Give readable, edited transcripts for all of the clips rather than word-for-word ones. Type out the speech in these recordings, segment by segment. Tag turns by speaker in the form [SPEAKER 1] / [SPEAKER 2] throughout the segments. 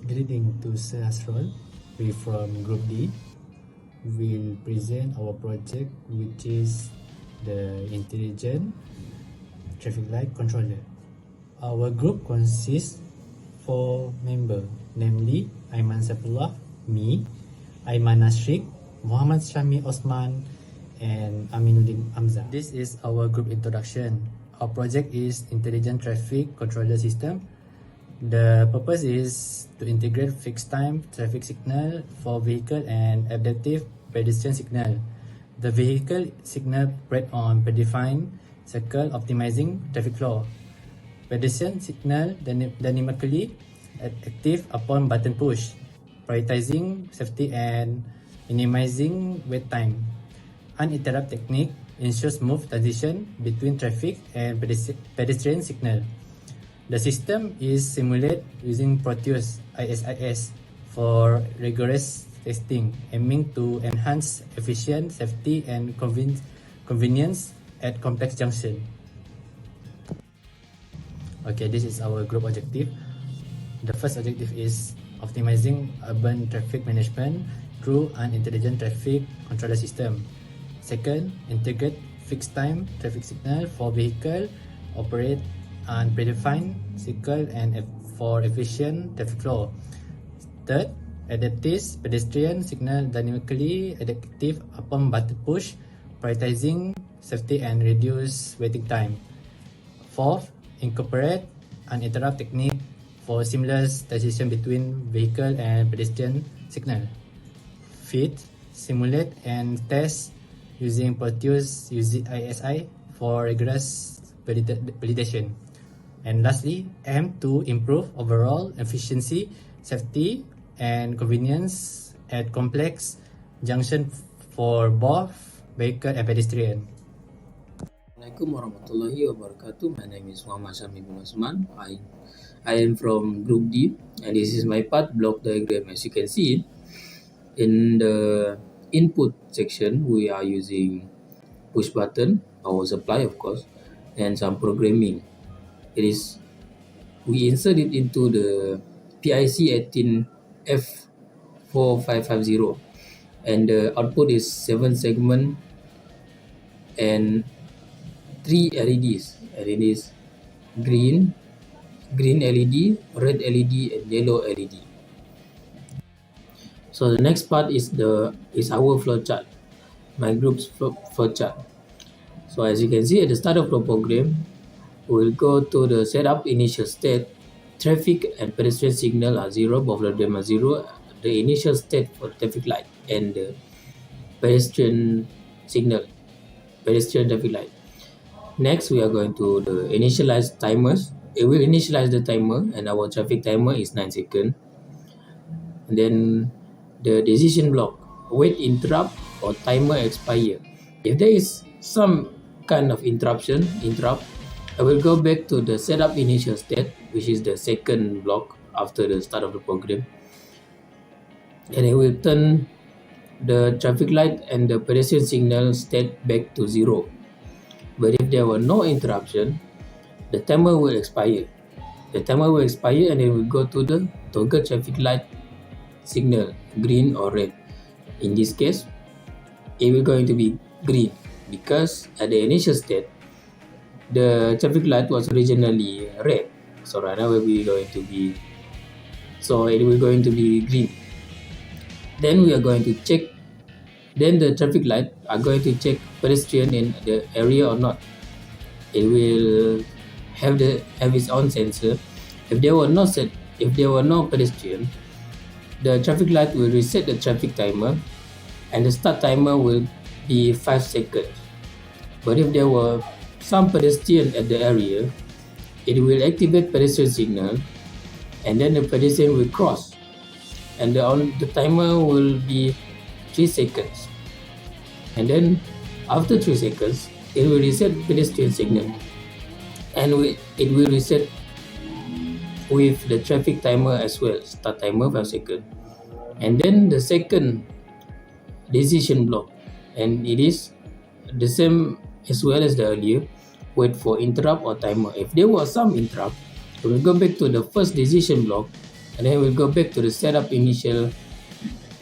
[SPEAKER 1] Greeting to Sahasrol. We from Group D. Will present our project, which is the Intelligent Traffic Light Controller. Our group consists 4 members, namely Aiman Saifullah, me, Aimar Nashriq, Syahmi, Osman, and Aminuddin, Amzar. This is our group introduction. Our project is Intelligent Traffic Controller System. The purpose is to integrate fixed time traffic signal for vehicle and adaptive pedestrian signal. The vehicle signal operate on predefined circle, optimizing traffic flow. Pedestrian signal dynamically active upon button push, prioritizing safety and minimizing wait time. Uninterrupted technique ensures smooth transition between traffic and pedestrian signal. The system is simulated using Proteus ISIS for rigorous testing, aiming to enhance efficient safety and convenience at complex junction. Okay, this is our group objective. The first objective is optimizing urban traffic management through an intelligent traffic controller system. Second, integrate fixed time traffic signal for vehicle operate on predefined circle and for efficient traffic flow. Third, adaptive pedestrian signal dynamically adaptive upon button push, prioritizing safety and reduce waiting time. Fourth, incorporate uninterrupted technique for seamless transition between vehicle and pedestrian signal. Fifth, simulate and test using Proteus ISI for rigorous validation. And lastly, aim to improve overall efficiency, safety, and convenience at complex junction for both vehicle and pedestrian.
[SPEAKER 2] Assalamualaikum warahmatullahi wabarakatuh. My name is Muhammad Syahmi bin Osman. I am from Group D, and this is my part block diagram. As you can see, in the input section, we are using push button, power supply of course, and some programming. We insert it into the PIC 18F4550, and the output is 7 segment and 3 LEDs, and it is green LED, red LED, and yellow LED. So the next part is our flow chart, my group's flow chart. So as you can see, at the start of the program, we'll go to the setup initial state. Traffic and pedestrian signal are 0, both of them are 0. The initial state for traffic light and the pedestrian traffic light. Next, we are going to the initialize timers. It will initialize the timer, and our traffic timer is 9 seconds. And then the decision block, wait interrupt or timer expire. If there is some kind of interrupt, I will go back to the setup initial state, which is the second block after the start of the program, and it will turn the traffic light and the pedestrian signal state back to 0. But if there were no interruption, the timer will expire. And it will go to the toggle traffic light signal, green or red. In this case, it will going to be green because at the initial state, the traffic light was originally red. So right now it will going to be green. Then we are going to check. Then the traffic light are going to check pedestrian in the area or not. It will have its own sensor. If there were no pedestrian, the traffic light will reset the traffic timer, and the start timer will be 5 seconds. But if there were some pedestrian at the area, it will activate pedestrian signal, and then the pedestrian will cross, and the timer will be 3 seconds. And then after 3 seconds, it will reset pedestrian signal, and it will reset with the traffic timer as well, start timer 5 seconds. And then the second decision block, and it is the same as well as the earlier, wait for interrupt or timer. If there was some interrupt, we will go back to the first decision block and then we'll go back to the setup initial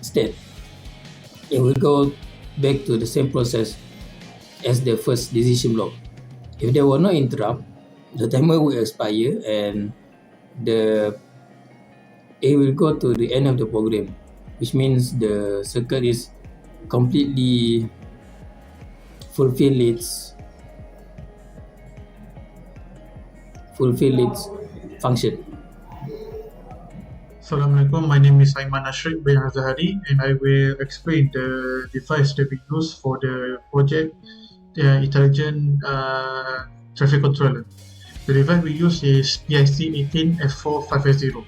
[SPEAKER 2] state. It will go back to the same process as the first decision block. If there were no interrupt, the timer will expire and it will go to the end of the program, which means the circuit is completely fulfill its function.
[SPEAKER 3] Assalamualaikum, my name is Aimar Nashriq bin Azhari, and I will explain the device that we use for the project intelligent traffic controller. The device we use is PIC18F4580.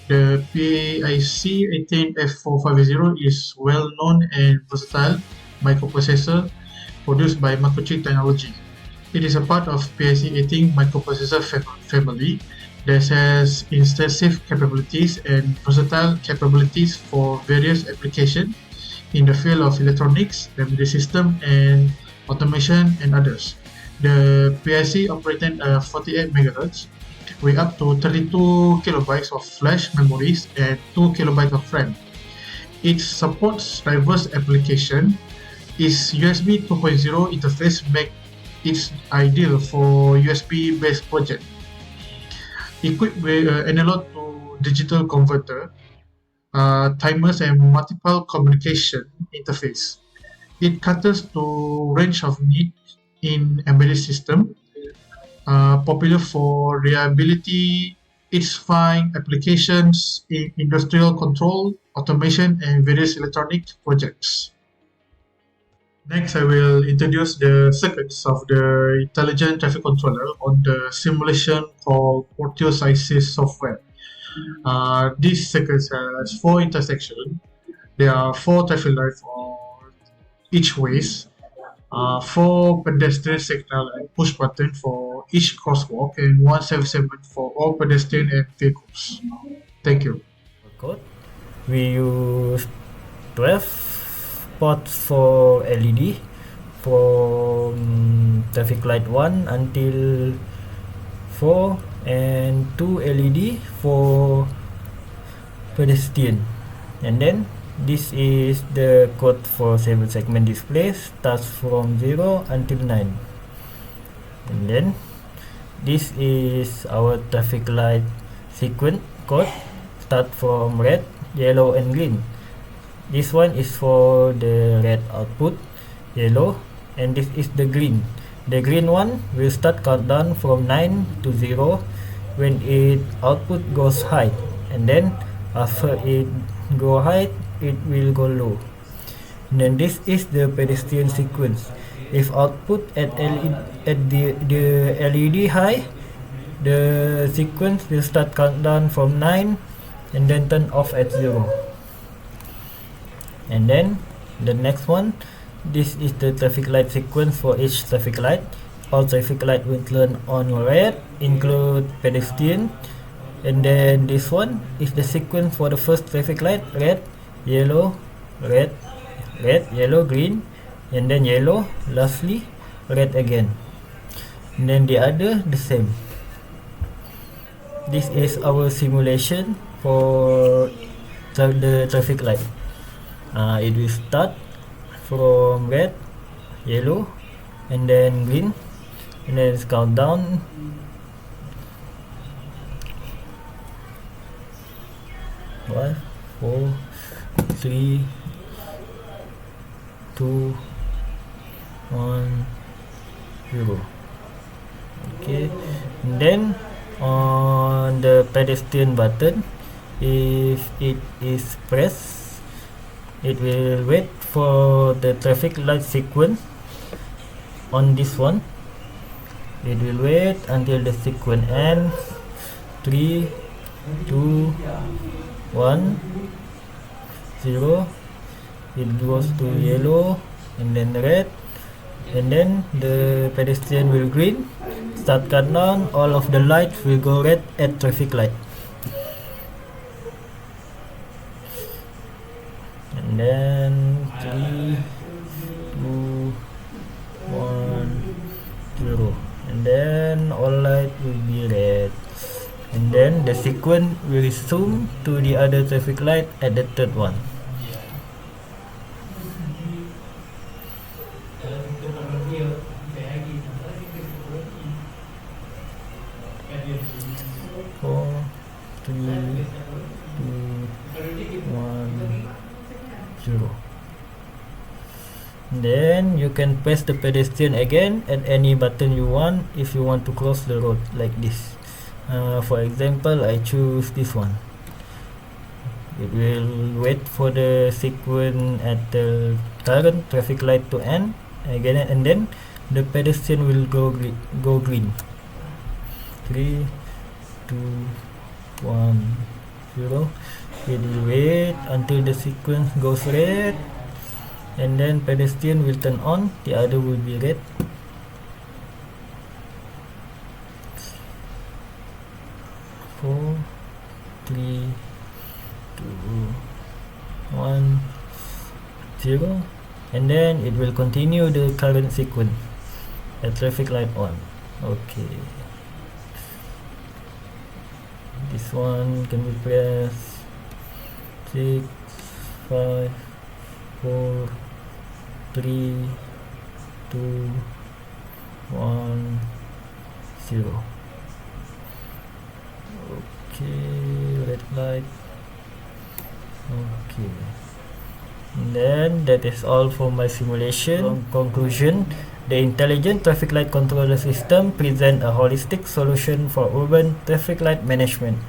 [SPEAKER 3] The PIC18F450 is well known and versatile microprocessor produced by Microchip Technology. It is a part of PIC18 microprocessor family that has extensive capabilities and versatile capabilities for various applications in the field of electronics, embedded system, and automation, and others. The PIC operated 48 MHz with up to 32 kilobytes of flash memories and 2 kilobytes of RAM. It supports diverse applications. Its USB 2.0 interface makes it ideal for USB-based projects. Equipped with analog to digital converter, timers, and multiple communication interface. It caters to range of needs in embedded system, popular for reliability, its fine applications in industrial control, automation, and various electronic projects. Next, I will introduce the circuits of the intelligent traffic controller on the simulation called Ortho-Sysys software. This circuit has 4 intersections. There are 4 traffic lights for each ways, 4 pedestrian signal and push button for each crosswalk, and 1 save segment for all pedestrian and vehicles. Thank you.
[SPEAKER 4] Code. We use 12 ports for LED from traffic light 1 until 4, and 2 LED for pedestrian. And then this is the code for 7 segment display, starts from 0 until 9. And then this is our traffic light sequence code, start from red, yellow, and green. This one is for the red output, yellow, and this is the green. The green one will start countdown from 9 to 0 when its output goes high, and then after it go high, it will go low. And then this is the pedestrian sequence. If output at the LED high, the sequence will start countdown from 9 and then turn off at 0. And then the next one, this is the traffic light sequence for each traffic light. All traffic light will turn on red, include pedestrian. And then this one is the sequence for the first traffic light: red, yellow, red, red, yellow, green, and then yellow, lastly red again. And then the other the same. This is our simulation for the traffic light. It will start from red, yellow, and then green, and then it's countdown. 5, 4, 3, 2, 1, 0. Okay, and then on the pedestrian button, if it is pressed, it will wait for the traffic light sequence on this one. It will wait until the sequence ends. 3, 2, 1, 0. It goes to yellow and then red, and then the pedestrian will green. Start countdown. All of the lights will go red at traffic light. And then 3, 2, 1, 0. And then all light will be red. And then the sequence will resume to the other traffic light at the third one. Four, three, two, one, zero. Then you can press the pedestrian again at any button you want if you want to cross the road like this. For example, I choose this one. It will wait for the sequence at the current traffic light to end again, and then the pedestrian will go green. 3, 2, 1, 0. It will wait until the sequence goes red, and then pedestrian will turn on, the other will be red. 4, 3, 2, 1, 0, and then it will continue the current sequence at traffic light on. Okay, this one can be pressed 6, 5, 4, 3, 2, 1, 0. Okay, red light. Okay, and then that is all for my simulation. Conclusion: the intelligent traffic light controller system presents a holistic solution for urban traffic light management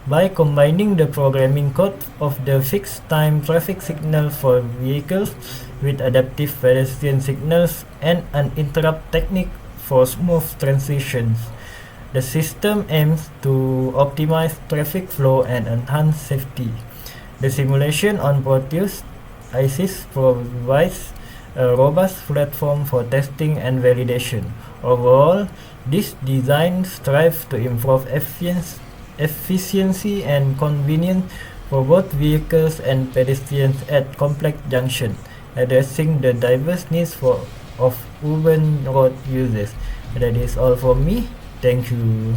[SPEAKER 4] by combining the programming code of the fixed time traffic signal for vehicles with adaptive pedestrian signals and an interrupt technique for smooth transitions. The system aims to optimize traffic flow and enhance safety. The simulation on Proteus ISIS provides a robust platform for testing and validation. Overall, this design strives to improve efficiency and convenience for both vehicles and pedestrians at complex junctions, addressing the diverse needs of urban road users. That is all for me. Thank you.